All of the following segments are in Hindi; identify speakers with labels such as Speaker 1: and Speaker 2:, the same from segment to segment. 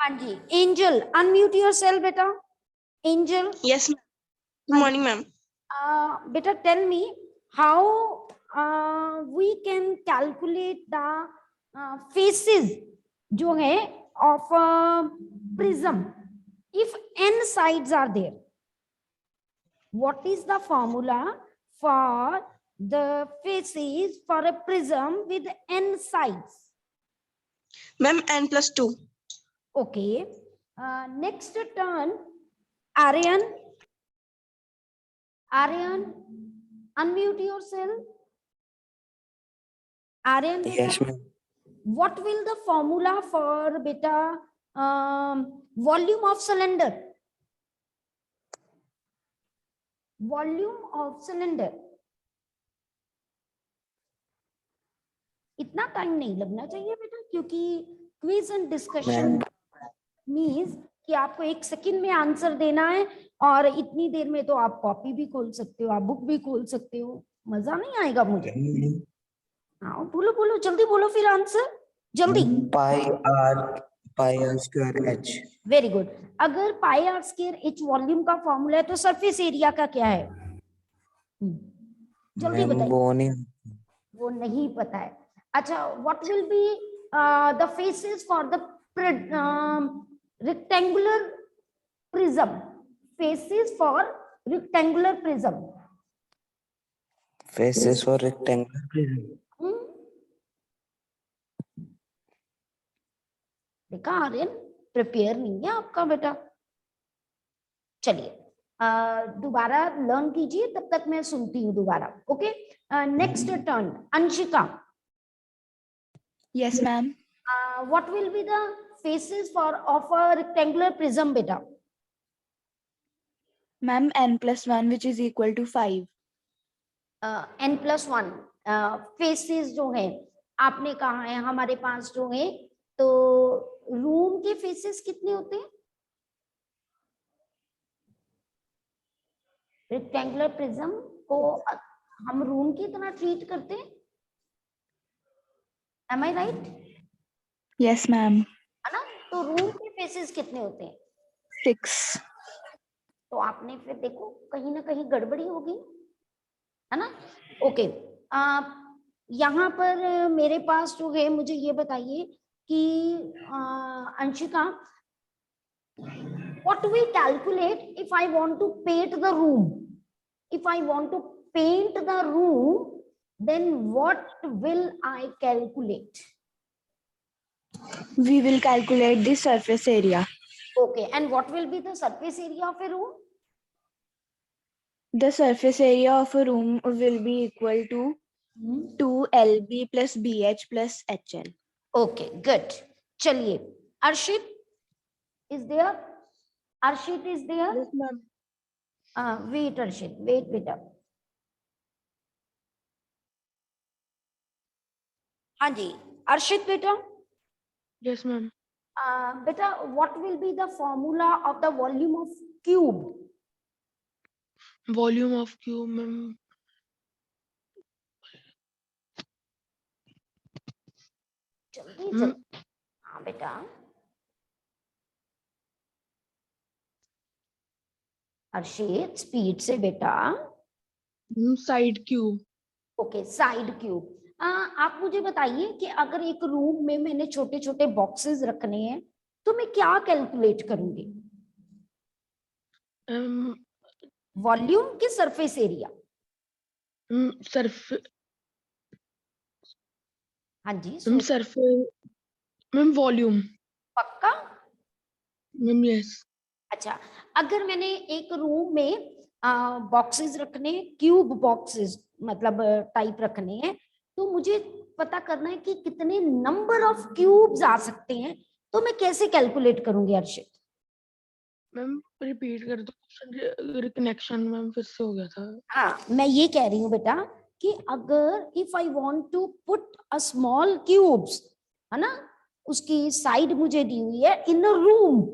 Speaker 1: हाँ जी, एंजल अनम्यूट योरसेल्फ बेटा। Angel,
Speaker 2: Yes, ma'am. Good morning, ma'am.
Speaker 1: बेटा tell me how we can calculate the faces जो है of a prism if n sides are there. What is the formula for the faces for a prism with n sides?
Speaker 2: Ma'am, n+2.
Speaker 1: Okay. Next turn, Aryan. Aryan, unmute yourself. Aryan, beta,
Speaker 3: Yes, ma'am.
Speaker 1: what will the formula for beta volume of cylinder? Volume of cylinder. इतना टाइम नहीं लगना चाहिए बेटा, क्योंकि क्विज एंड डिस्कशन मीन्स कि आपको 1 सेकंड में आंसर देना है, और इतनी देर में तो आप कॉपी भी खोल सकते हो, आप बुक भी खोल सकते हो, मजा नहीं आएगा मुझे। हाँ बोलो बोलो, जल्दी बोलो फिर आंसर, जल्दी।
Speaker 3: Pi r square h.
Speaker 1: Very good. अगर pi r square h volume का फॉर्मूला है तो सरफेस एरिया का क्या है? जल्दी बताइए। वो नहीं पता है। अच्छा, what will be the faces for the rectangular prism? Faces for rectangular prism.
Speaker 3: Faces for rectangular prism.
Speaker 1: देखा आर्यन, प्रिपेयर नहीं है आपका बेटा। चलिए दोबारा लर्न कीजिए, तब तक मैं सुनती हूँ दोबारा। Okay, next turn Anshika.
Speaker 4: Yes, ma'am.
Speaker 1: What will be the faces for of a rectangular prism बेटा?
Speaker 4: Ma'am, n+1 which is equal to 5.
Speaker 1: n+1 faces जो है आपने कहा है हमारे पास जो है, तो रूम के फेसेस कितने होते हैं? रेक्टेंगुलर प्रिज्म को हम रूम की तरह ट्रीट करते हैं, एम आई राइट?
Speaker 4: Yes, ma'am.
Speaker 1: है ना? तो रूम के फेसेस कितने होते हैं?
Speaker 4: 6.
Speaker 1: तो आपने फिर देखो कहीं ना कहीं गड़बड़ी होगी, है ना? ओके, यहाँ पर मेरे पास जो है, मुझे ये बताइए कि Anshika, what do we calculate if I want to paint the room? If I want to paint the room, then what will I calculate?
Speaker 4: We will calculate the surface area.
Speaker 1: Okay, and what will be the surface area of a room?
Speaker 4: The surface area of a room will be equal to 2LB plus BH plus HL.
Speaker 1: Okay, good. चलिए, Arshit is there? Arshit is there?
Speaker 2: Yes, ma'am.
Speaker 1: Wait, Arshit, wait, बेटा। हाँ जी, अर्शित बेटा।
Speaker 2: Yes, ma'am.
Speaker 1: बेटा, what will be the formula of the volume of cube?
Speaker 2: Volume of cube, ma'am.
Speaker 1: जल्दी जल्दी, हाँ बेटा। अर्शित स्पीड से बेटा।
Speaker 2: Side cube.
Speaker 1: Okay, side cube. आप मुझे बताइए कि अगर एक रूम में मैंने छोटे छोटे बॉक्सेस रखने हैं तो मैं क्या कैलकुलेट करूंगी? वॉल्यूम की सरफेस एरिया?
Speaker 2: Surface.
Speaker 1: हाँ जी,
Speaker 2: Surface. Ma'am, volume.
Speaker 1: पक्का?
Speaker 2: Ma'am, yes.
Speaker 1: अच्छा, अगर मैंने एक रूम में बॉक्सेस रखने, क्यूब बॉक्सेस मतलब टाइप रखने हैं, तो मुझे पता करना है कि कितने नंबर ऑफ क्यूब्स आ सकते हैं, तो मैं कैसे कैलकुलेट करूंगी अर्शित?
Speaker 2: मैम रिपीट कर दो, कनेक्शन मैम फिर से हो गया था।
Speaker 1: हाँ, मैं ये कह रही हूँ बेटा कि अगर if I want to put a small cubes, है ना, उसकी साइड मुझे दी हुई है इन अ रूम,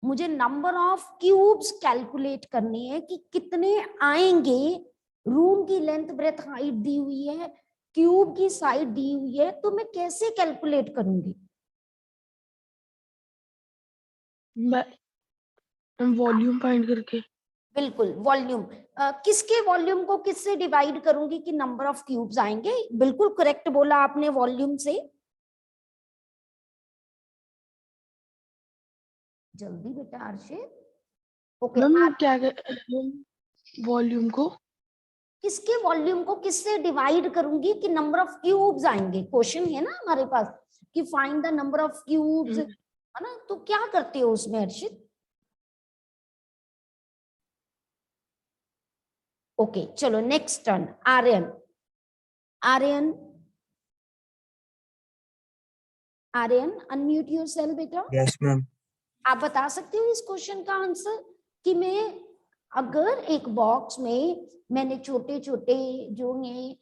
Speaker 1: मुझे नंबर ऑफ क्यूब्स कैलकुलेट करनी है कि कितने आएंगे। रूम की लेंथ ब्रेथ हाइट दी हुई है, क्यूब की साइड दी हुई है, तो मैं कैसे कैलकुलेट करूंगी?
Speaker 2: मैं वॉल्यूम फाइंड करके।
Speaker 1: बिल्कुल वॉल्यूम, किसके वॉल्यूम को किससे डिवाइड करूंगी कि नंबर ऑफ क्यूब्स आएंगे? बिल्कुल करेक्ट बोला आपने, वॉल्यूम से। जल्दी बेटा अर्शित। ओके,
Speaker 2: मैम क्या वॉल्यूम को
Speaker 1: किसके वॉल्यूम को किससे डिवाइड करूंगी कि नंबर ऑफ क्यूब्स आएंगे? क्वेश्चन है ना हमारे पास कि find the number of cubes, है ना? तो क्या करते हो उसमें अर्शित? ओके चलो next turn, Aryan. Aryan, Aryan unmute yourself बेटा।
Speaker 3: Yes, ma'am.
Speaker 1: आप बता सकते हो इस क्वेश्चन का आंसर कि मैं अगर एक बॉक्स में मैंने छोटे छोटे जो है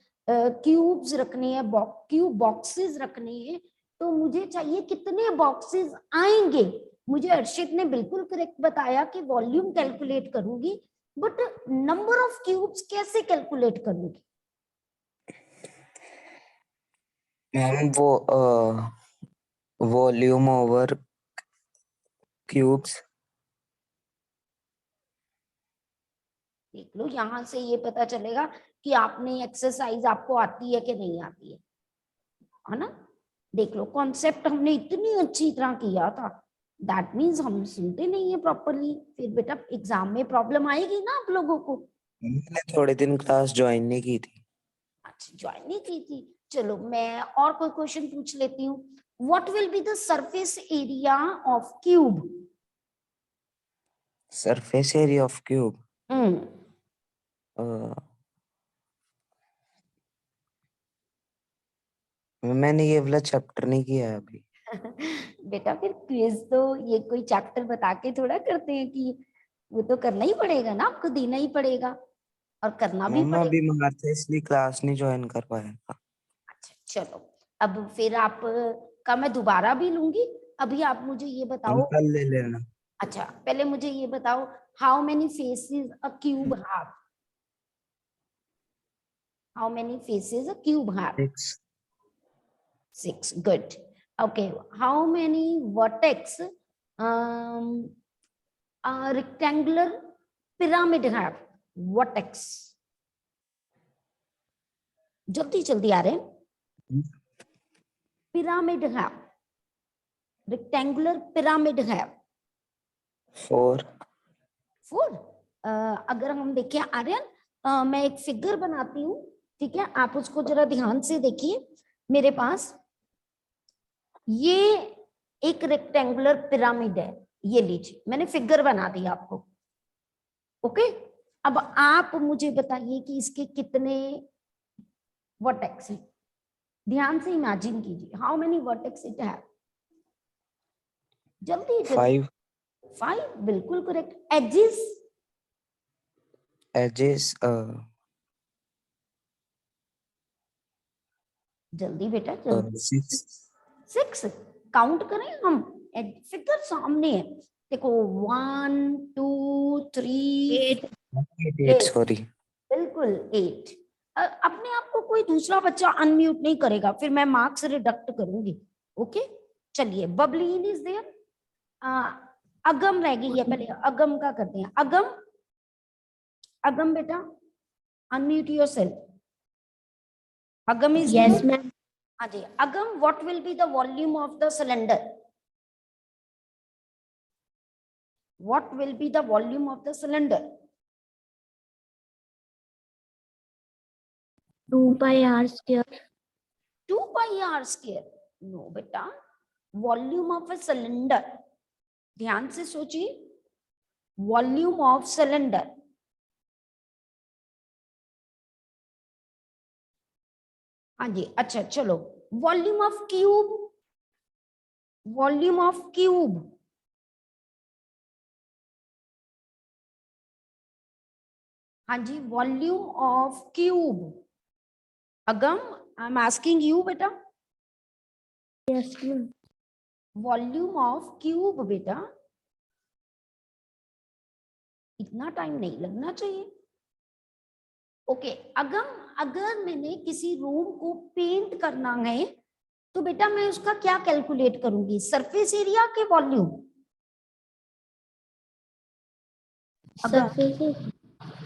Speaker 1: क्यूब्स रखने हैं, क्यूब बॉक्सेस रखने हैं, तो मुझे चाहिए कितने बॉक्सेस आएंगे? मुझे अर्शित ने बिल्कुल करेक्ट बताया कि वॉल्यूम कैलकुलेट करूंगी, बट नंबर ऑफ क्यूब्स कैसे कैलकुलेट करूंगी?
Speaker 3: Ma'am, वो volume over cubes.
Speaker 1: देख लो, यहां से ये पता चलेगा कि आपने एक्सरसाइज आपको आती है कि नहीं आती है ना? देख लो, कॉन्सेप्ट हमने इतनी अच्छी तरह किया था, दैट मीन्स हम सुनते नहीं है प्रॉपरली, फिर बेटा एग्जाम में प्रॉब्लम आएगी ना आप लोगों को।
Speaker 3: मैंने थोड़े दिन क्लास ज्वाइन नहीं की थी।
Speaker 1: अच्छा, ज्वाइन नहीं की थी। चलो मैं और कोई क्वेश्चन पूछ लेती हूँ। What will be the surface area of cube?
Speaker 3: Surface area of cube. मैंने ये वाला चैप्टर नहीं किया है अभी।
Speaker 1: बेटा फिर क्विज तो ये कोई चैप्टर बता के थोड़ा करते हैं कि वो तो करना ही पड़ेगा ना, आपको देना ही पड़ेगा और करना भी
Speaker 3: मम्मा
Speaker 1: पड़ेगा।
Speaker 3: अभी बाहर थे इसलिए क्लास नहीं ज्वाइन कर पाया था।
Speaker 1: अच्छा चलो, अब फिर आप का मैं दोबारा भी लूंगी। अभी आप मुझे ये
Speaker 3: हम
Speaker 1: बताओ,
Speaker 3: कल ले लेना।
Speaker 1: अच्छा पहले मुझे ये बताओ, how many faces a cube have? How many faces a cube have?
Speaker 3: 6.
Speaker 1: 6, good. Okay, how many vertex a rectangular pyramid have? Vertex, जल्दी जल्दी आ रहे हैं। पिरामिड है, रेक्टेंगुलर पिरामिड है।
Speaker 3: 4.
Speaker 1: 4। अगर हम देखें आर्यन, मैं एक फिगर बनाती हूँ, ठीक है? आप उसको जरा ध्यान से देखिए। मेरे पास ये एक रेक्टेंगुलर पिरामिड है, ये लीजिए मैंने फिगर बना दिया आपको। ओके, अब आप मुझे बताइए कि इसके कितने वर्टेक्स हैं? ध्यान से इमेजिन कीजिए, हाउ मेनी वर्टेक्स इट है? जल्दी
Speaker 3: 5
Speaker 1: 5, बिल्कुल करेक्ट। एजेस?
Speaker 3: edges.
Speaker 1: जल्दी बेटा जल्दी।
Speaker 3: 6.
Speaker 1: 6, काउंट करें हम, फिगर सामने है, देखो 1 2 3
Speaker 3: 8 sorry.
Speaker 1: बिल्कुल 8। अपने आप को कोई दूसरा बच्चा अनम्यूट नहीं करेगा, फिर मैं मार्क्स रिडक्ट करूंगी। ओके चलिए, बबलीन इज देयर। अगम रह गई है, पहले अगम का करते हैं। अगम, अगम बेटा unmute yourself. Agam is
Speaker 4: Yes, ma'am.
Speaker 1: हाँ जी, अगम what will be the volume of the cylinder? What will be the volume of the cylinder?
Speaker 4: 2 pi r square.
Speaker 1: 2 pi r square? No बेटा, वॉल्यूम ऑफ अ सिलेंडर, ध्यान से सोचिए, वॉल्यूम ऑफ सिलेंडर। हाँ जी, अच्छा चलो, volume of cube, volume of cube. हाँ जी, volume of cube. Agam, I am asking you बेटा,
Speaker 4: Yes, ma'am.
Speaker 1: Volume of cube बेटा, इतना टाइम नहीं लगना चाहिए। ओके अगम, अगर मैंने किसी रूम को पेंट करना है तो बेटा मैं उसका क्या कैलकुलेट करूंगी? सरफेस एरिया के वॉल्यूम? अगर
Speaker 5: सरफेस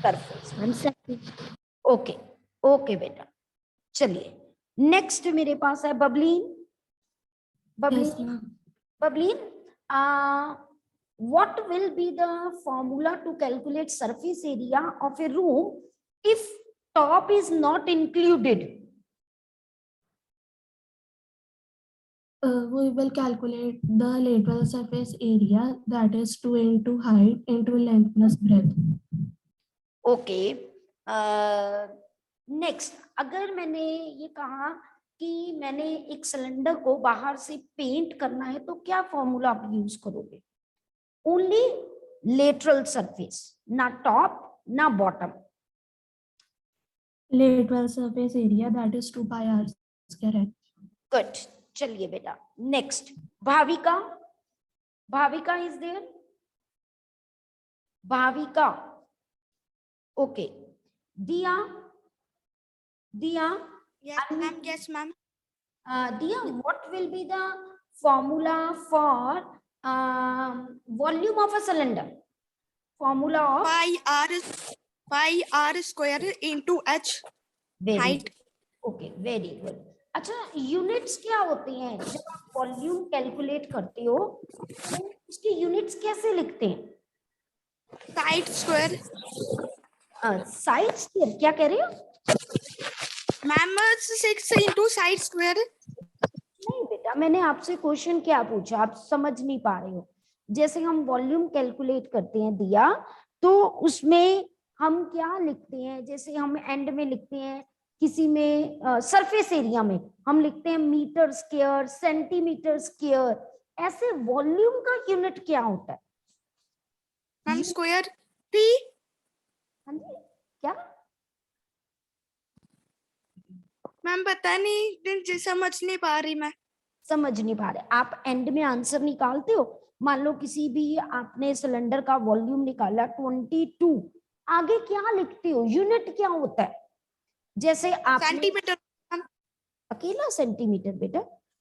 Speaker 1: सरफेस, ओके ओके बेटा, चलिए नेक्स्ट मेरे पास है बबलीन। बबलीन, बबलीन, what will be the formula to calculate surface area of a room if top is not included?
Speaker 6: We will calculate the lateral surface area, that is 2 into height into length plus breadth.
Speaker 1: Okay, next अगर मैंने ये कहा कि मैंने एक सिलेंडर को बाहर से पेंट करना है तो क्या फॉर्मूला आप यूज करोगे? ओनली लेटरल सरफेस, ना टॉप ना bottom.
Speaker 6: Lateral surface area, that is 2 pi r square h.
Speaker 1: Good, चलिए बेटा next Bhavika. Bhavika is there? Bhavika, okay. Diya, Diya,
Speaker 4: Yes, ma'am. Yes, ma'am.
Speaker 1: Diya, what will be the formula for volume of a cylinder? Formula of
Speaker 4: Pi r square into h.
Speaker 1: very
Speaker 4: height.
Speaker 1: good. Okay, very good. अच्छा, यूनिट्स क्या होते हैं जब आप वॉल्यूम कैलकुलेट करते हो तो उसकी यूनिट्स कैसे लिखते हैं?
Speaker 4: Side square.
Speaker 1: साइड स्क्वायर, क्या कह रहे हो?
Speaker 4: Ma'am, 6 into side square.
Speaker 1: नहीं बेटा, मैंने आपसे क्वेश्चन क्या पूछा, आप समझ नहीं पा रहे हो। जैसे हम वॉल्यूम कैलकुलेट करते हैं दिया, तो उसमें हम क्या लिखते हैं? जैसे हम एंड में लिखते हैं, किसी में सरफेस एरिया में हम लिखते हैं मीटर स्क्वायर, सेंटीमीटर स्क्वायर। ऐसे वॉल्यूम का यूनिट क्या होता है?
Speaker 4: Ma'am, square. P.
Speaker 1: हाँ जी, क्या?
Speaker 4: मैम पता नहीं, समझ नहीं पा रही मैं।
Speaker 1: समझ नहीं पा रहे? आप एंड में आंसर निकालते हो, मान लो किसी भी आपने सिलेंडर का वॉल्यूम निकाला 22, आगे क्या लिखते हो? यूनिट क्या होता है? जैसे आप
Speaker 4: सेंटीमीटर।
Speaker 1: अकेला सेंटीमीटर बेटा,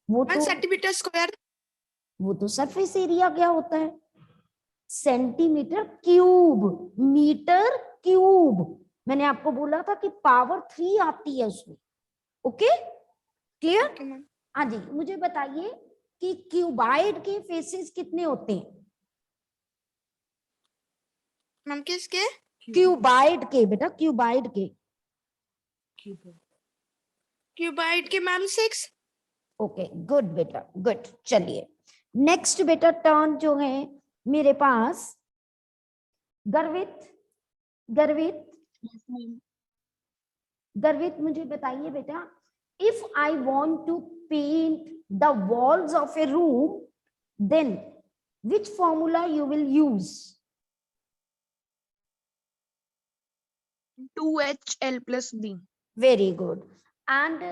Speaker 1: वो तो
Speaker 4: सेंटीमीटर स्क्वायर।
Speaker 1: वो तो सरफेस एरिया क्या होता है? Centimetre cube, metre cube. मैंने आपको बोला था कि पावर 3 आती है उसमें। Okay, clear? हाँ जी, मुझे बताइए कि क्यूबाइड के फेसेस कितने होते हैं?
Speaker 4: मैम किसके?
Speaker 1: क्यूबाइड के बेटा, क्यूबाइड के।
Speaker 4: क्यूबाइड के मैम 6।
Speaker 1: ओके, गुड बेटा, गुड। चलिए नेक्स्ट बेटा टर्न जो है मेरे पास गर्वित। गर्वित, गर्वित मुझे बताइए बेटा, if I want to paint the walls of a room then which formula you will use?
Speaker 2: 2HL plus B.
Speaker 1: Very good. And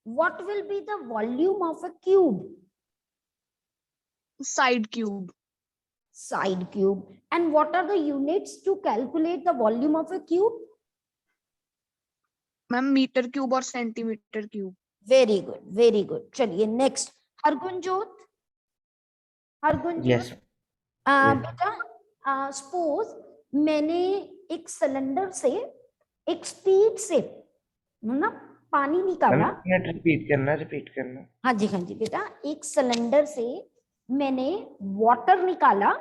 Speaker 1: what will be the volume of a cube?
Speaker 2: Side cube.
Speaker 1: Side cube. And what are the units to calculate the volume of a cube?
Speaker 2: Ma'am metre cube और centimetre cube.
Speaker 1: Very good, very good. चलिए नेक्स्ट हरगुनजोत। हरगुनजोत,
Speaker 3: Yes.
Speaker 1: बेटा सपोज मैंने एक सिलेंडर से एक स्पीड से ना पानी निकाला।
Speaker 3: रिपीट करना।
Speaker 1: हाँ जी, हाँ जी बेटा, एक सिलेंडर से मैंने वाटर निकाला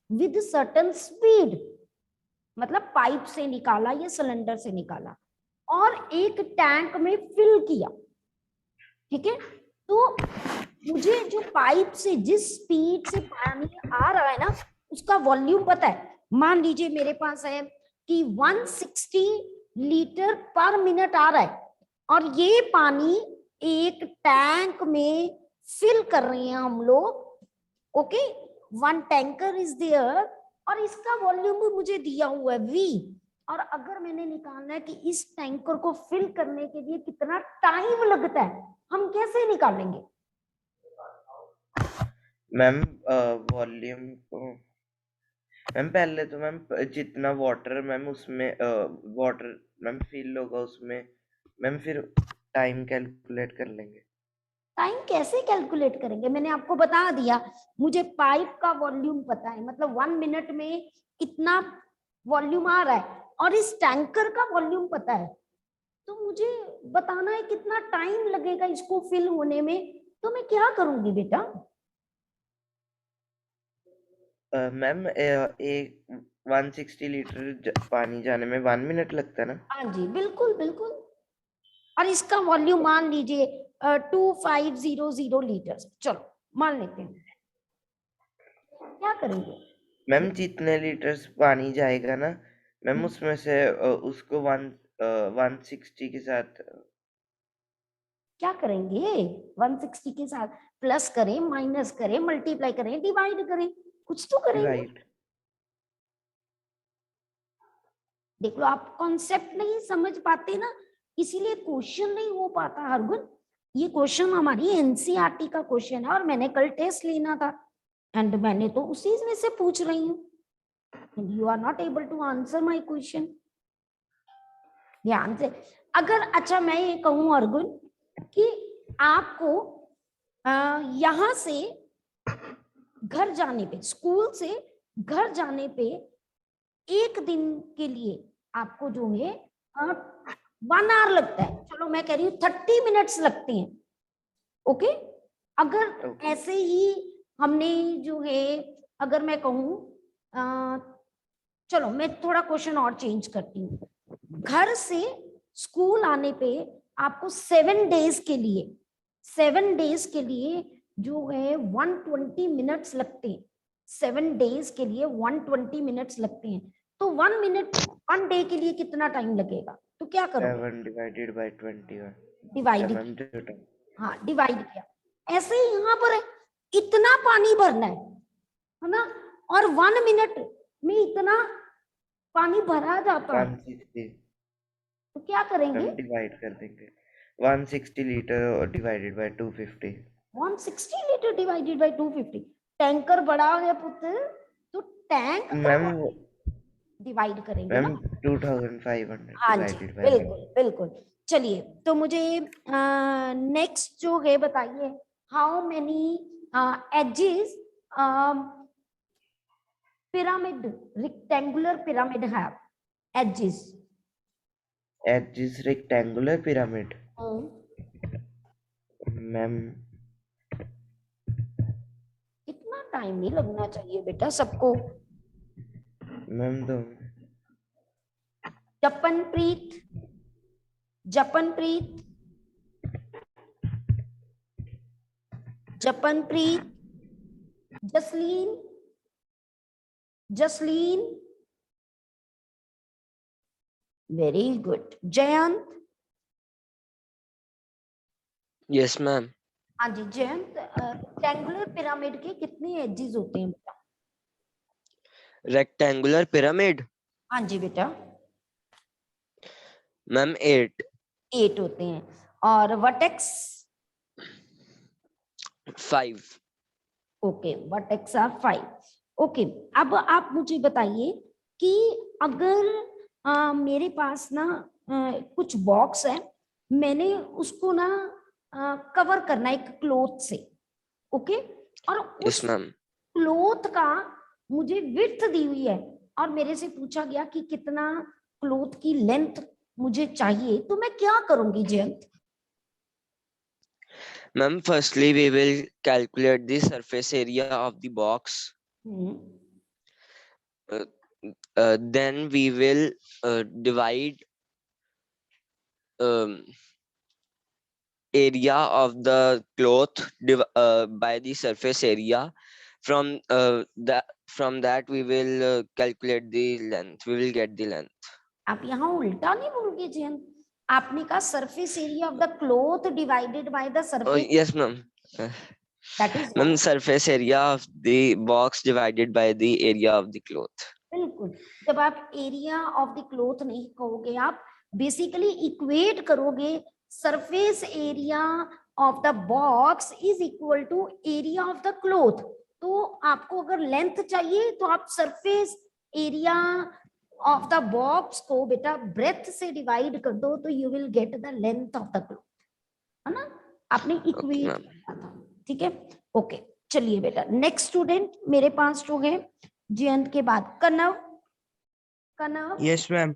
Speaker 1: विद सर्टन स्पीड, मतलब पाइप से निकाला या सिलेंडर से निकाला और एक टैंक में फिल किया। ठीक है, तो मुझे जो पाइप से जिस स्पीड से पानी आ रहा है ना, उसका वॉल्यूम पता है। मान लीजिए मेरे पास है कि 160 लीटर पर मिनट आ रहा है और ये पानी एक टैंक में फिल कर रहे हैं हम लोग। ओके, 1 टैंकर इज देयर और इसका वॉल्यूम भी मुझे दिया हुआ है V। और अगर मैंने निकालना है कि इस टैंकर को फिल करने के लिए कितना टाइम लगता है, हम कैसे निकालेंगे?
Speaker 7: मैम वॉल्यूम को मैम पहले तो मैम जितना वाटर मैम उसमें वाटर मैम फिल होगा उसमें मैम फिर टाइम कैलकुलेट कर लेंगे।
Speaker 1: टाइम कैसे कैलकुलेट करेंगे? मैंने आपको बता दिया, मुझे पाइप का वॉल्यूम पता है, मतलब 1 मिनट में इतना वॉल्यूम आ रहा है और इस टैंकर का वॉल्यूम पता है, तो मुझे बताना है कितना टाइम लगेगा इसको फिल होने में, तो मैं क्या करूंगी बेटा?
Speaker 7: मैम एक 160 लीटर पानी जाने में 1 मिनट लगता है ना?
Speaker 1: हाँ जी, बिल्कुल बिल्कुल। और इसका वॉल्यूम मान लीजिए 2500 लीटर, चलो मान लेते हैं। क्या करेंगे?
Speaker 7: मैम जितने लीटर्स पानी जाएगा ना मैम उसमें से उसको 160 के साथ
Speaker 1: क्या करेंगे? 160 के साथ प्लस करें, माइनस करें, मल्टीप्लाई करें, डिवाइड करें, कुछ तो करेंगे।
Speaker 7: डिवाइड।
Speaker 1: देख लो, आप कॉन्सेप्ट नहीं समझ पाते ना, इसीलिए क्वेश्चन नहीं हो पाता हरगुन। ये क्वेश्चन हमारी एनसीईआरटी का क्वेश्चन है और मैंने कल टेस्ट लेना था एंड मैंने तो उसी में से पूछ रही हूँ, and you are not able to answer my question. ध्यान से अगर, अच्छा मैं ये कहूँ अर्जुन कि आपको यहाँ से घर जाने पे, स्कूल से घर जाने पे एक दिन के लिए आपको जो है 1 आवर लगता है, चलो मैं कह रही हूँ 30 मिनट्स लगते हैं, ओके। अगर ऐसे ही हमने जो है, अगर मैं कहूँ चलो मैं थोड़ा क्वेश्चन और चेंज करती हूँ, घर से स्कूल आने पे आपको 7 डेज के लिए, 7 डेज के लिए जो है 120 मिनट्स लगते हैं, 7 डेज के लिए 120 मिनट्स लगते हैं, तो 1 मिनट 1 डे के लिए कितना टाइम लगेगा? तो क्या करो?
Speaker 7: 7 डिवाइडेड बाय 21
Speaker 1: डिवाइड, हाँ डिवाइड किया। ऐसे ही यहाँ पर इतना पानी भरना है ना, और 1 मिनट में इतना पानी भरा जाता है,
Speaker 7: 160
Speaker 1: तो क्या करेंगे?
Speaker 7: डिवाइड कर देंगे 160 litre divided by 250।
Speaker 1: 160 litre divided by 250। Tanker बड़ा है पुत्र, तो टैंक
Speaker 7: मैम
Speaker 1: डिवाइड करेंगे ना।
Speaker 7: मैम 2500
Speaker 1: हाँ जी,
Speaker 7: डिवाइडेड बाय
Speaker 1: बिल्कुल बिल्कुल। चलिए तो मुझे नेक्स्ट जो है बताइए, how many edges pyramid, rectangular pyramid have edges?
Speaker 7: Edges rectangular pyramid ma'am
Speaker 1: इतना टाइम नहीं लगना चाहिए बेटा सबको।
Speaker 7: मैम तो
Speaker 1: Japanpreet, Japanpreet, Japanpreet, Jasleen, Jasleen, very good. Jayant?
Speaker 8: Yes ma'am.
Speaker 1: हाँ जी जयंत, रेक्टेंगुलर पिरामिड के कितने एजेस होते हैं बेटा?
Speaker 8: Rectangular pyramid?
Speaker 1: हाँ जी बेटा।
Speaker 8: मैम
Speaker 1: 8 होते हैं। और vertex?
Speaker 8: 5।
Speaker 1: Okay, vertex are 5। Okay, अब आप मुझे बताइए कि अगर मेरे पास ना कुछ बॉक्स है, मैंने उसको ना कवर करना है एक क्लॉथ से, ओके, और उस क्लॉथ का मुझे विड्थ दी हुई है और मेरे से पूछा गया कि कितना क्लॉथ की लेंथ मुझे चाहिए, तो मैं क्या करूंगी Jayant?
Speaker 8: Ma'am firstly we will calculate the surface area of the box, then we will divide area of the cloth by the surface area. From that we will calculate the length. We will get the length.
Speaker 1: आप यहाँ उल्टा नहीं बोलोगे जयंत, आपने कहा surface area of the cloth divided by the surface.
Speaker 8: Yes ma'am.
Speaker 1: That is
Speaker 8: Ma'am, surface area of the box divided by the area of the cloth.
Speaker 1: बिल्कुल, जब आप एरिया ऑफ द क्लॉथ नहीं कहोगे, आप बेसिकली इक्वेट करोगे surface area of the box is equal to area of the cloth. तो आपको अगर लेंथ चाहिए तो आप surface area of the box को बेटा ब्रेथ से डिवाइड कर दो, तो you will get the length of the cloth, है ना? आपने इक्वेट किया था, ठीक है? ओके, चलिए बेटा नेक्स्ट स्टूडेंट मेरे पास जो है जयंत के बाद कनव। कनव
Speaker 3: यस मैम,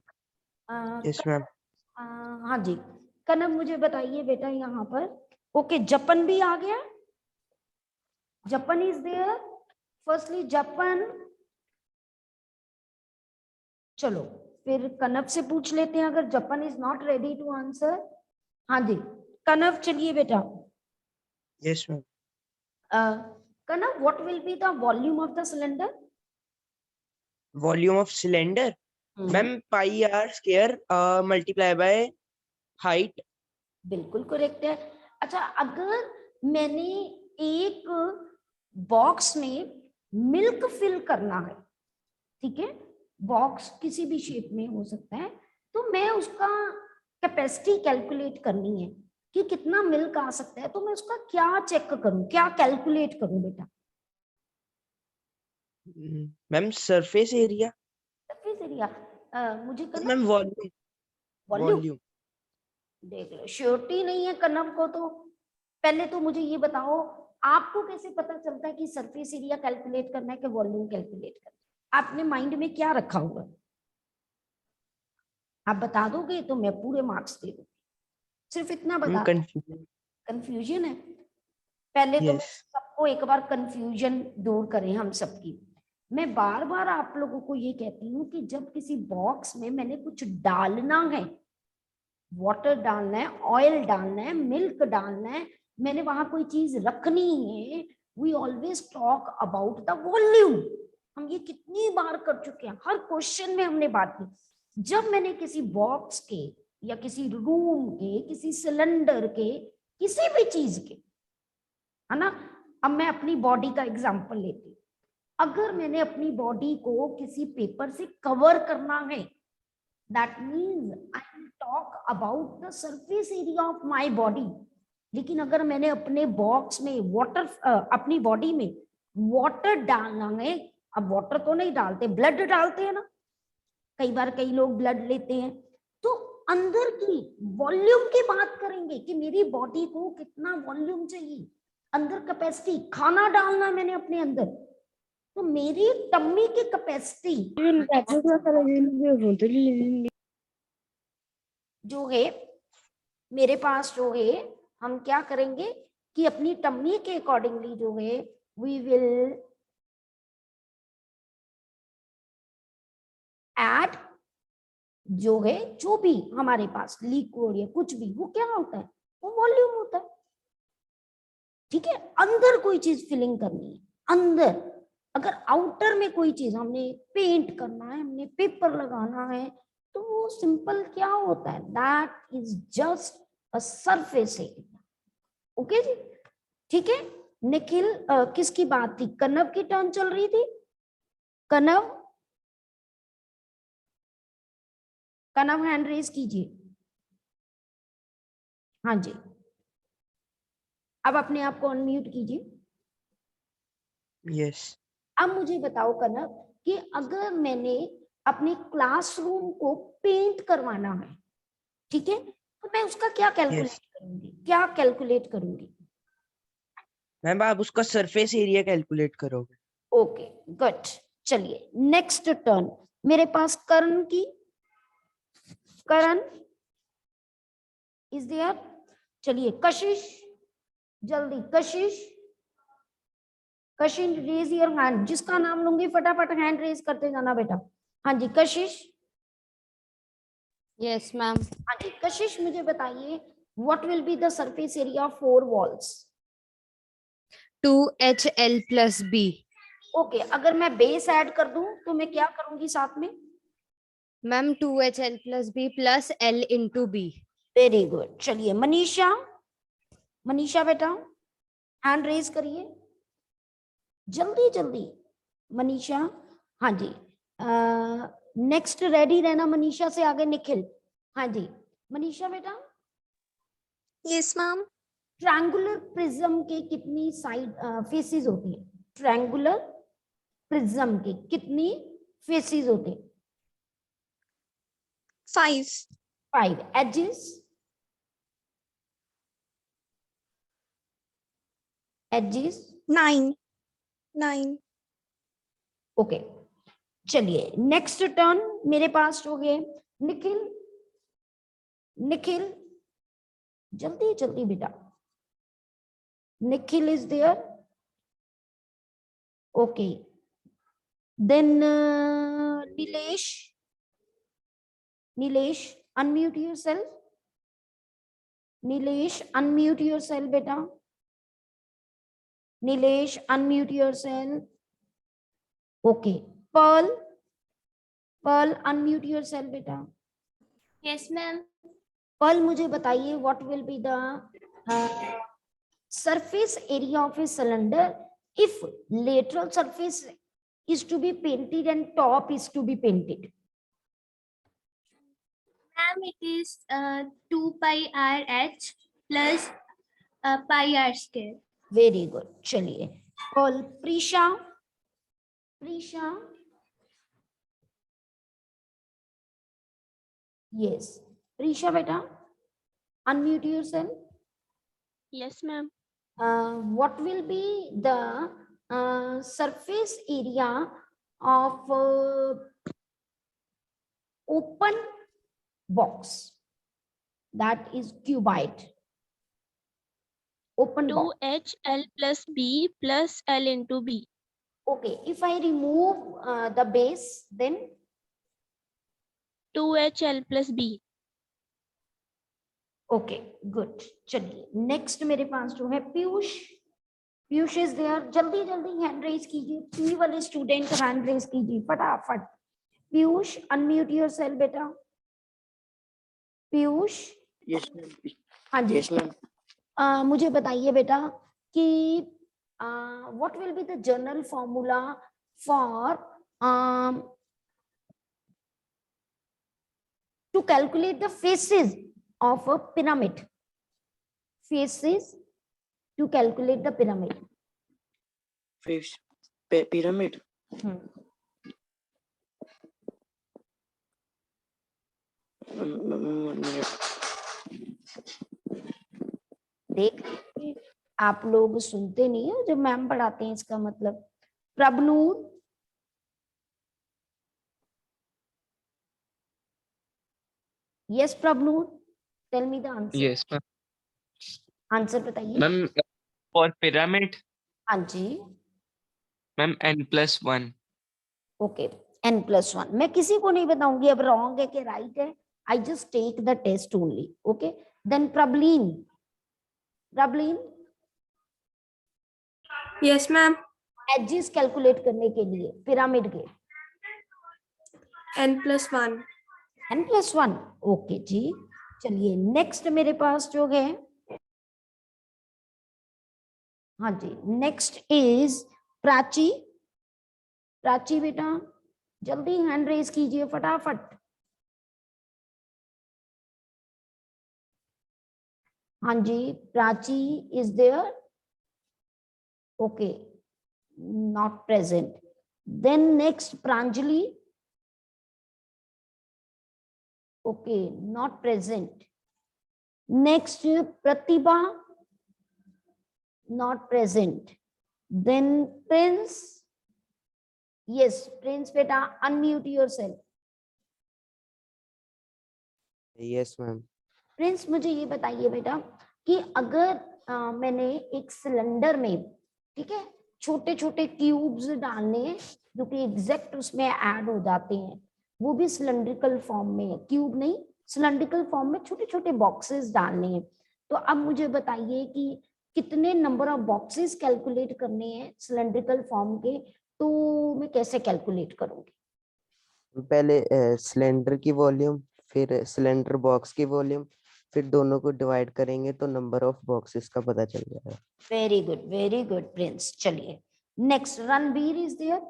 Speaker 1: अ,
Speaker 3: यस मैम।
Speaker 1: हाँ जी, कनव मुझे बताइए बेटा यहाँ पर। ओके, जपन भी आ गया, Japan is there. Firstly Japan, चलो फिर कनव से पूछ लेते हैं अगर Japan is not ready to answer. हाँ जी, कनव चलिए बेटा।
Speaker 3: Yes ma'am.
Speaker 1: Kanav, what will be the volume of the cylinder?
Speaker 3: Volume of cylinder ma'am pi r square multiply by height.
Speaker 1: बिल्कुल करेक्ट है। अच्छा, अगर मैंने एक बॉक्स में मिल्क फिल करना है, ठीक है, बॉक्स किसी भी शेप में हो सकता है, तो मैं उसका कैपेसिटी कैलकुलेट करनी है कि कितना मिल्क आ सकता है, तो मैं उसका क्या चेक करूं, क्या कैलकुलेट करूं बेटा?
Speaker 3: Ma'am surface area.
Speaker 1: Surface area, मुझे करना
Speaker 3: मैम वॉल्यूम,
Speaker 1: वॉल्यूम।
Speaker 3: वॉल्यूम।
Speaker 1: देख लो, श्योरिटी नहीं है कनव को, तो पहले तो मुझे ये बताओ, आपको कैसे पता चलता है कि सरफेस एरिया कैलकुलेट करना है कि वॉल्यूम कैलकुलेट करना है? आपने माइंड में क्या रखा हुआ है? आप बता दोगे तो मैं पूरे मार्क्स दे दूंगी, सिर्फ इतना बता।
Speaker 3: कंफ्यूजन।
Speaker 1: कंफ्यूजन है, पहले तो मैं
Speaker 3: यस
Speaker 1: सबको एक बार कंफ्यूजन दूर करें हम सबकी। मैं बार बार आप लोगों को ये कहती हूँ कि जब किसी बॉक्स में मैंने कुछ डालना है, वाटर डालना है, ऑयल डालना है, मिल्क डालना है, मैंने वहां कोई चीज रखनी है, we always talk about the volume. हम ये कितनी बार कर चुके हैं, हर क्वेश्चन में हमने बात की। जब मैंने किसी बॉक्स के या किसी रूम के, किसी सिलेंडर के, किसी भी चीज के, है ना, अब मैं अपनी बॉडी का एग्जांपल लेती हूँ। अगर मैंने अपनी बॉडी को किसी पेपर से कवर करना है, that means I will talk about the surface area of my body। लेकिन अगर मैंने अपने बॉक्स में वाटर, अपनी बॉडी में वाटर डालना है, अब वाटर तो नहीं डालते, ब्लड डालते हैं ना, कई बार कई लोग ब्लड लेते हैं, तो अंदर की वॉल्यूम की बात करेंगे कि मेरी बॉडी को कितना वॉल्यूम चाहिए, अंदर कैपेसिटी, खाना डालना है मैंने अपने अंदर, तो मेरी टम्मी की कैपेसिटी जो है मेरे पास, जो है हम क्या करेंगे कि अपनी टम्मी के अकॉर्डिंगली जो है वी विल ऐड, जो है जो भी हमारे पास लिक्विड या कुछ भी, वो क्या होता है, वो वॉल्यूम होता है। ठीक है, अंदर कोई चीज फिलिंग करनी है अंदर, अगर आउटर में कोई चीज हमने पेंट करना है, हमने पेपर लगाना है, तो वो सिंपल क्या होता है, that is just a surface area. Okay जी, ठीक है। निखिल, किसकी बात थी? कनव की टर्न चल रही थी। कनव, कनव हैंड रेज कीजिए। हाँ जी, अब अपने आप को अनम्यूट कीजिए।
Speaker 3: यस
Speaker 1: अब मुझे बताओ कनव कि अगर मैंने अपने क्लासरूम को पेंट करवाना है, ठीक है, तो मैं उसका क्या कैलकुलेट करूंगी, क्या कैलकुलेट करूंगी?
Speaker 3: मैम आप उसका सरफेस एरिया कैलकुलेट करोगे।
Speaker 1: ओके गुड, चलिए नेक्स्ट टर्न मेरे पास करण की। करण इज देयर, चलिए कशिश, जल्दी कशिश, कशिश रेज योर हैंड, जिसका नाम लूंगी फटाफट हैंड रेज करते जाना बेटा। हाँ जी कशिश।
Speaker 5: Yes ma'am.
Speaker 1: हाँ जी कशिश, मुझे बताइए what will be the surface area of 4 walls?
Speaker 5: 2HL plus B।
Speaker 1: Okay, अगर मैं बेस ऐड कर दूं तो मैं क्या करूंगी साथ में?
Speaker 5: Ma'am 2HL plus B plus L into B।
Speaker 1: Very good, चलिए मनीषा, मनीषा बेटा हैंड रेज करिए जल्दी जल्दी। मनीषा, हाँ जी, नेक्स्ट रेडी रहना मनीषा से आगे निखिल। हाँ जी मनीषा बेटा,
Speaker 4: यस मैम।
Speaker 1: ट्रायंगुलर प्रिज्म के कितनी साइड फेसेस होती है? ट्रायंगुलर प्रिज्म के कितनी फेसेस होते हैं?
Speaker 4: 5।
Speaker 1: 5 एजेस, एजेस
Speaker 4: 9। 9।
Speaker 1: ओके, चलिए नेक्स्ट टर्न मेरे पास हो गए निखिल। निखिल जल्दी जल्दी बेटा, Nikhil is there, okay then Nilesh. Nilesh unmute yourself, Nilesh unmute yourself बेटा, Nilesh unmute yourself, okay Pearl, Pearl unmute yourself बेटा।
Speaker 5: Yes, ma'am.
Speaker 1: पर्ल मुझे बताइए what will be the surface area of a cylinder if lateral surface is to be painted and top is to be painted?
Speaker 9: Ma'am, it is 2 pi r h plus pi r square.
Speaker 1: Very good. चलिए पर्ल। प्रीशा, प्रीशा yes, प्रीशा बेटा unmute yourself.
Speaker 9: Yes, ma'am.
Speaker 1: What will be the surface area of open box, that is cuboid? Open box.
Speaker 9: 2HL plus B plus L into B.
Speaker 1: Okay, if I remove the base, then
Speaker 9: 2HL plus B.
Speaker 1: Okay good. चलिए नेक्स्ट मेरे पास जो है पीयूष। पीयूष इज देयर, जल्दी जल्दी हैंड रेज कीजिए, पी वाले स्टूडेंट हैंड रेज कीजिए फटाफट। पीयूष अनम्यूट योरसेल्फ बेटा। Piyush
Speaker 3: yes ma'am.
Speaker 1: हाँ जी।
Speaker 3: Yes ma'am.
Speaker 1: मुझे बताइए बेटा कि what will be the general formula for to calculate the faces of a pyramid, faces to calculate the pyramid.
Speaker 3: Face pyramid.
Speaker 1: देख आप लोग सुनते नहीं हो जब मैम पढ़ाते हैं, इसका मतलब। Prabhnoor, yes Prabhnoor, tell me the answer.
Speaker 10: Yes, ma'am.
Speaker 1: Answer बताइए।
Speaker 10: Ma'am, for pyramid,
Speaker 1: हाँ जी
Speaker 10: ma'am, n+1.
Speaker 1: Okay n+1। मैं किसी को नहीं बताऊंगी अब रॉन्ग है कि राइट है, I just take the test only. Okay then Prableen. Prableen
Speaker 6: Yes, ma'am.
Speaker 1: Edges calculate करने के लिए पिरामिड के
Speaker 6: n+1.
Speaker 1: n+1। ओके जी। चलिए नेक्स्ट मेरे पास जो है, हाँ जी नेक्स्ट इज प्राची। प्राची बेटा जल्दी हैंड रेज कीजिए फटाफट। हाँ जी Prachi is there, okay not present. Then next Pranjali, okay not present. Next Pratibha, not present. Then Prince, yes Prince बेटा unmute yourself.
Speaker 3: Yes ma'am.
Speaker 1: Prince मुझे ये बताइए बेटा कि अगर मैंने एक सिलेंडर में, ठीक है, छोटे छोटे क्यूब्स डालने हैं जो कि एग्जैक्ट उसमें ऐड हो जाते हैं, वो भी सिलेंड्रिकल फॉर्म में है, क्यूब नहीं सिलेंड्रिकल फॉर्म में छोटे छोटे बॉक्सेस डालने हैं। तो अब मुझे बताइए कि कितने नंबर ऑफ बॉक्सेस कैलकुलेट करने हैं सिलेंड्रिकल फॉर्म के, तो मैं कैसे कैलकुलेट करूंगी?
Speaker 3: पहले सिलेंडर की वॉल्यूम, फिर सिलेंडर बॉक्स की वॉल्यूम, फिर दोनों को डिवाइड करेंगे तो नंबर ऑफ बॉक्सेस का पता चल जाएगा।
Speaker 1: Very good Prince. चलिए next Ranbir is there.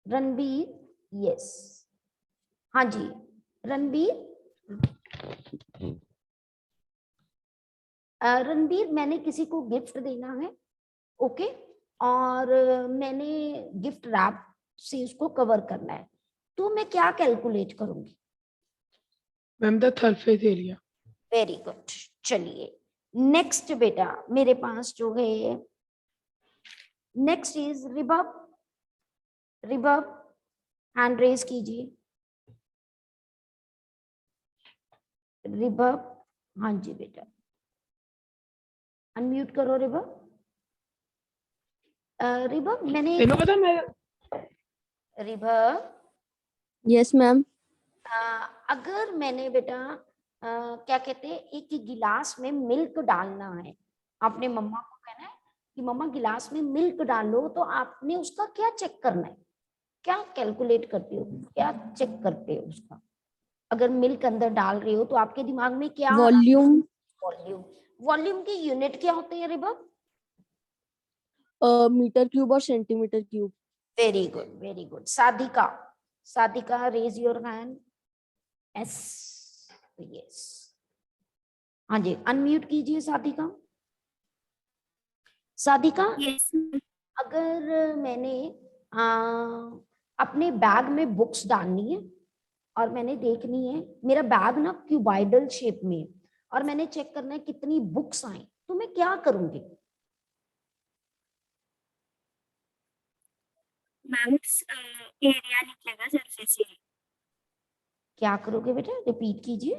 Speaker 1: Ranbir yes, हाँ जी रणबीर। रणबीर मैंने किसी को गिफ्ट देना है, ओके, और मैंने गिफ्ट रैप से उसको कवर करना है, तो मैं क्या कैलकुलेट करूंगी?
Speaker 2: Ma'am the surface area.
Speaker 1: Very good. चलिए नेक्स्ट बेटा मेरे पास जो है, नेक्स्ट इज रिबब। रिबब हैंड रेज कीजिए। रिभव, हाँ जी बेटा, अनम्यूट करो रिभव। रिभव मैंने
Speaker 2: तेनों पता मैं
Speaker 1: रिभव
Speaker 5: Yes, ma'am.
Speaker 1: अगर मैंने बेटा क्या कहते हैं एक गिलास में मिल्क डालना है, आपने मम्मा को कहना है कि मम्मा गिलास में मिल्क डालो, तो आपने उसका क्या चेक करना है, क्या कैलकुलेट करते हो, क्या चेक करते हो उसका? अगर मिल्क अंदर डाल रहे हो तो आपके दिमाग में क्या?
Speaker 5: Volume.
Speaker 1: वॉल्यूम। वॉल्यूम की यूनिट क्या होते हैं Ribhav?
Speaker 5: Meter cube or centimeter cube.
Speaker 1: Very good, very good. Sadhika, Sadhika raise your hand. Yes, yes, हाँ जी, अनम्यूट कीजिए साधिका। साधिका,
Speaker 9: Yes.
Speaker 1: अगर मैंने अपने बैग में बुक्स डालनी है और मैंने देखनी है, मेरा बैग ना क्यूबाइडल शेप में है और मैंने चेक करना है कितनी बुक्स आई, तो मैं क्या करूंगी?
Speaker 9: मैम एरिया निकलेगा, सरफेस एरिया।
Speaker 1: क्या करोगे बेटा, रिपीट कीजिए।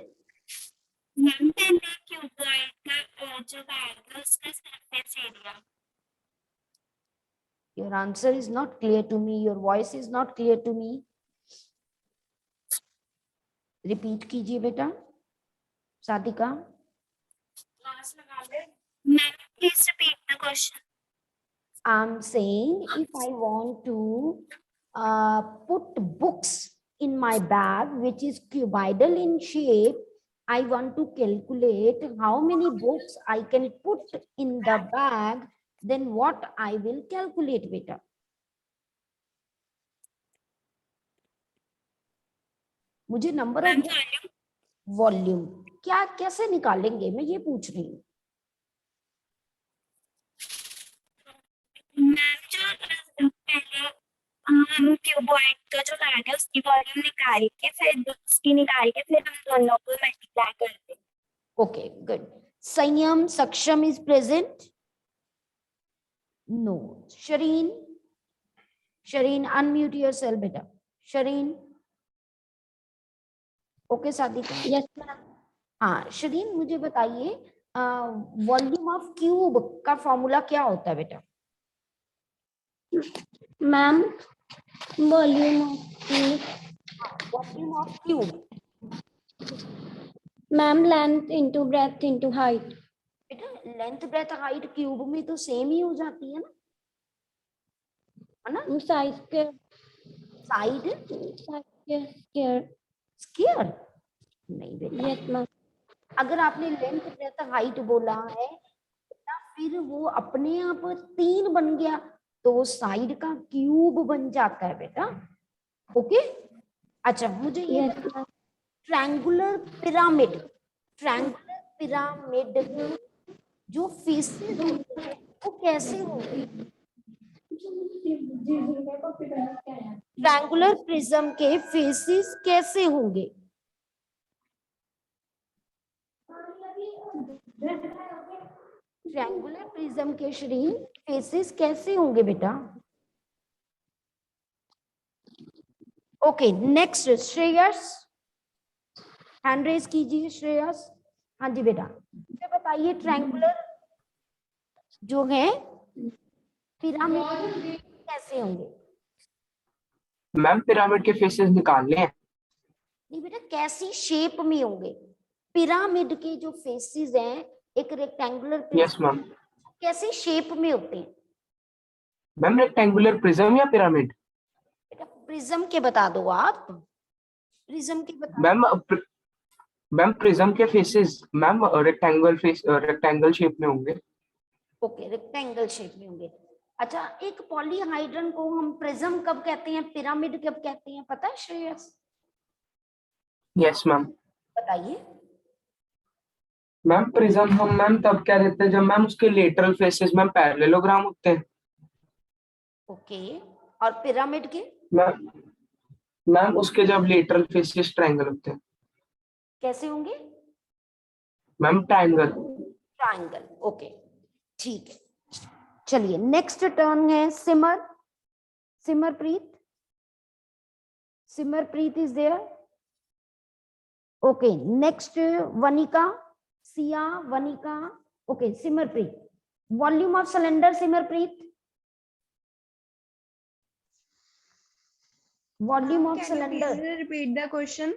Speaker 9: मैम पहले क्यूबॉइड का जो बैग है उसका surface area.
Speaker 1: Your answer is not clear to me. Your voice is not clear to me. Repeat कीजिए बेटा, Sadhika.
Speaker 9: Ma'am please repeat the question.
Speaker 1: I'm saying if I want to put books in my bag, which is cuboidal in shape, I want to calculate how many books I can put in the bag, then what I will calculate बेटा? मुझे नंबर
Speaker 9: मैम
Speaker 1: ऑफ वॉल्यूम क्या कैसे निकालेंगे, मैं ये पूछ रही हूँ।
Speaker 9: मैम जो पहले हम क्यूबॉइड का जो बैग है उसकी वॉल्यूम निकाल के फिर बुक्स की निकाल के फिर हम दोनों को मल्टीप्लाई करते हैं।
Speaker 1: Okay, good. Sanyam, Saksham is present? No. Shireen? Shireen, unmute yourself, beta. Shireen? Okay, Sadhika?
Speaker 5: Yes, ma'am.
Speaker 1: हाँ, शरीन मुझे बताइए वॉल्यूम ऑफ क्यूब का फॉर्मूला क्या होता है बेटा?
Speaker 5: Ma'am, volume of cube.
Speaker 1: Volume of cube
Speaker 5: Ma'am, length into breadth into height.
Speaker 1: बेटा, लेंथ ब्रेथ हाइट क्यूब में तो सेम ही हो जाती है ना?
Speaker 5: Size square.
Speaker 1: Side
Speaker 5: Square.
Speaker 1: Square नहीं बेटा।
Speaker 5: Yes, ma'am.
Speaker 1: अगर आपने लेंथ ब्रेथ हाइट बोला है ना, फिर वो अपने आप 3 बन गया तो वो साइड का क्यूब बन जाता है बेटा। ओके, अच्छा मुझे ये
Speaker 5: Yes, ma'am.
Speaker 1: Triangular pyramid, triangular pyramid जो फेसेस होते हैं वो कैसे होंगे? ट्रायंगुलर प्रिज्म के फेसेस कैसे होंगे? ट्रायंगुलर प्रिज्म के श्री फेसेस कैसे होंगे बेटा? Okay, next Shreyas, hand raise कीजिए श्रेयस। हाँ जी बेटा, मुझे बताइए ट्रायंगुलर जो है पिरामिड कैसे होंगे?
Speaker 11: मैम पिरामिड के फेसेस निकालने हैं।
Speaker 1: नहीं बेटा, कैसी शेप में होंगे? पिरामिड के जो फेसेस हैं एक रेक्टेंगुलर
Speaker 11: यस मैम।
Speaker 1: कैसी शेप में होते हैं?
Speaker 11: मैम रेक्टेंगुलर प्रिज्म या पिरामिड?
Speaker 1: बेटा प्रिज्म के बता दो आप, प्रिज्म के बता।
Speaker 11: मैम प्रिज्म के फेसेस मैम रेक्टेंगल शेप में होंगे।
Speaker 1: ओके, रेक्टेंगल शेप में होंगे। अच्छा, एक पॉलीहाइड्रन को हम प्रिज्म कब कहते हैं, पिरामिड कब कहते हैं, पता है श्रेयस?
Speaker 11: Yes ma'am.
Speaker 1: बताइए।
Speaker 11: मैम प्रिज्म हम मैम तब कह देते हैं जब मैम उसके लेटरल फेसेस मैम पैरेललोग्राम होते हैं।
Speaker 1: ओके, और पिरामिड के?
Speaker 11: मैम उसके जब लेटरल फेसेस ट्रायंगल होते हैं।
Speaker 1: कैसे होंगे?
Speaker 11: Ma'am triangle.
Speaker 1: ट्रायंगल, ओके ठीक है। चलिए नेक्स्ट टर्न है सिमर, Simarpreet. Simarpreet is there. Okay, next Vanika, Sia, Vanika. Okay, Simarpreet. Volume of cylinder, Simarpreet. Volume of cylinder.
Speaker 4: repeat the question?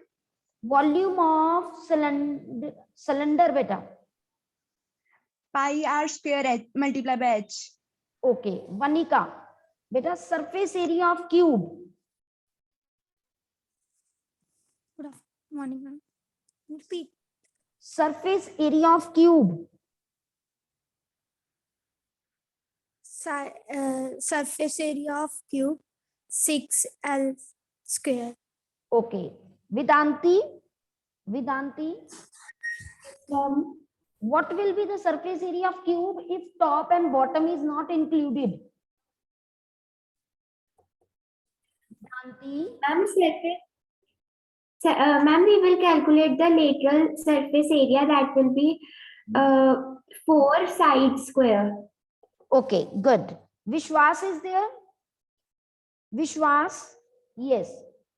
Speaker 1: Volume of cylinder, beta.
Speaker 4: Pi r square h multiplied by h.
Speaker 1: Okay, Vanika. Beta, surface area of cube.
Speaker 9: Morning, ma'am. Repeat.
Speaker 1: Surface area of cube.
Speaker 9: Surface area of cube 6L square.
Speaker 1: Okay, Vedanti. What will be the surface area of cube if top and bottom is not included? Vedanti.
Speaker 9: Ma'am, we will calculate the lateral surface area, that will be 4 side square.
Speaker 1: Okay, good. Vishwas is there? Vishwas? Yes.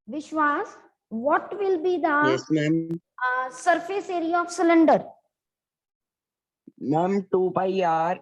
Speaker 1: Vishwas, what will be the
Speaker 8: Yes, ma'am.
Speaker 1: surface area of cylinder?
Speaker 8: Ma'am, 2 pi r